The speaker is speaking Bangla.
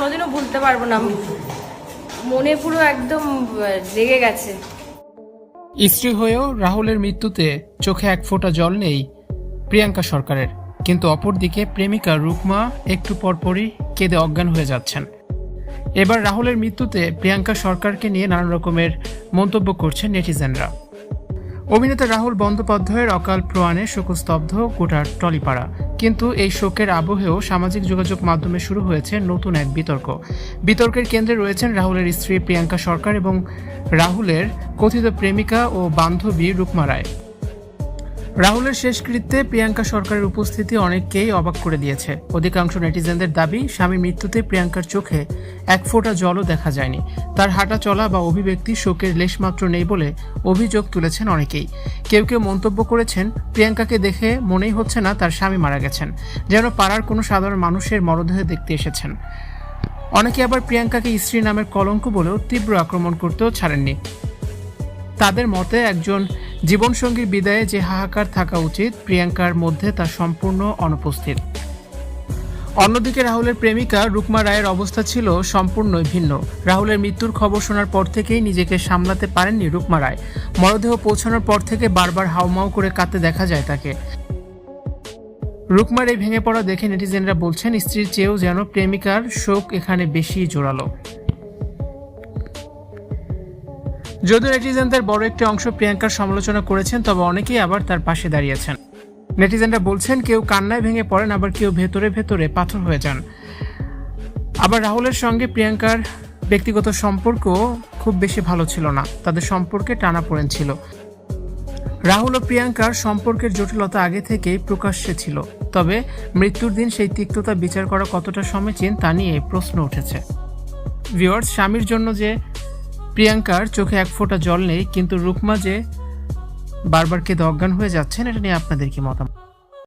কোনোদিনও ভুলতে পারবো না, মনে পুরো একদম লেগে গেছে। স্ত্রী হয়েও রাহুলের মৃত্যুতে চোখে এক ফোঁটা জল নেই প্রিয়াঙ্কা সরকারের, কিন্তু অপরদিকে প্রেমিকা রুকমা একটু পরপরই কেঁদে অজ্ঞান হয়ে যাচ্ছেন। এবার রাহুলের মৃত্যুতে প্রিয়াঙ্কা সরকারকে নিয়ে নানান রকমের মন্তব্য করছেন নেটিজেনরা। অভিনেতা রাহুল বন্দ্যোপাধ্যায়ের অকাল প্রয়াণে শোকস্তব্ধ গোটা টলিপাড়া, কিন্তু এই শোকের আবহেও সামাজিক যোগাযোগ মাধ্যমে শুরু হয়েছে নতুন এক বিতর্ক। বিতর্কের কেন্দ্রে রয়েছেন রাহুলের স্ত্রী প্রিয়াঙ্কা সরকার এবং রাহুলের কথিত প্রেমিকা ও বান্ধবী রুকমা রায়। রাহুলের শেষকৃত্যে প্রিয়াঙ্কা সরকারের উপস্থিতি অনেককেই অবাক করে দিয়েছে। অধিকাংশ নেটিজেনদের দাবি, স্বামীর মৃত্যুতে প্রিয়াঙ্কার চোখে এক ফোঁটা জলও দেখা যায়নি। তার হাঁটা চলা বা অভিব্যক্তি শোকের লেশমাত্র নেই বলে অভিযোগ তুলেছেন অনেকেই। কেউ কেউ মন্তব্য করেছেন, প্রিয়াঙ্কাকে দেখে মনেই হচ্ছে না তার স্বামী মারা গেছেন, যেন পাড়ার কোনো সাধারণ মানুষের মরদেহ দেখতে এসেছেন। অনেকে আবার প্রিয়াঙ্কাকে স্ত্রী নামের কলঙ্ক বলেও তীব্র আক্রমণ করতেও ছাড়েননি। তাদের মতে, একজন জীবনসঙ্গীর বিদায়ে যে হাহাকার থাকা উচিত, প্রিয়াঙ্কার মধ্যে তা সম্পূর্ণ অনুপস্থিত। অন্যদিকে রাহুলের প্রেমিকা রুকমা রায়ের অবস্থা ছিল সম্পূর্ণই ভিন্ন। রাহুলের মৃত্যুর খবর শোনার পর থেকেই নিজেকে সামলাতে পারেননি রুকমা রায়। মরদেহ পৌঁছানোর পর থেকে বারবার হাউমাউ করে কাঁদতে দেখা যায় তাকে। রুকমার এই ভেঙে পড়া দেখে নেটিজেনরা বলছেন, স্ত্রীর চেয়েও যেন প্রেমিকার শোক এখানে বেশি জোরালো। যদিও নেটিজেনদের বড় একটি অংশ প্রিয়াঙ্কার সমালোচনা করেছেন, তবে অনেকেই আবার তার পাশে দাঁড়িয়েছেন। নেটিজেনরা বলছেন, কেউ কান্নায় ভেঙে পড়েন, আবার কেউ ভেতরে ভেতরে পাথর হয়ে যান। আবার রাহুলের সঙ্গে প্রিয়াঙ্কার ব্যক্তিগত সম্পর্ক খুব বেশি ভালো ছিল না, তাদের সম্পর্কে টানাপোড়েন ছিল। রাহুল ও প্রিয়াঙ্কার সম্পর্কের জটিলতা আগে থেকেই প্রকাশ্যে ছিল, তবে মৃত্যুর দিন সেই তিক্ততা বিচার করা কতটা সমীচীন তা নিয়ে প্রশ্ন উঠেছে। ভিউয়ার্স, স্বামীর জন্য যে প্রিয়াঙ্কার চোখে এক ফোঁটা জল নেই, কিন্তু রুকমা যে বারবার কেঁদে অজ্ঞান হয়ে যাচ্ছেন, এটা নিয়ে আপনাদের কি মতামত?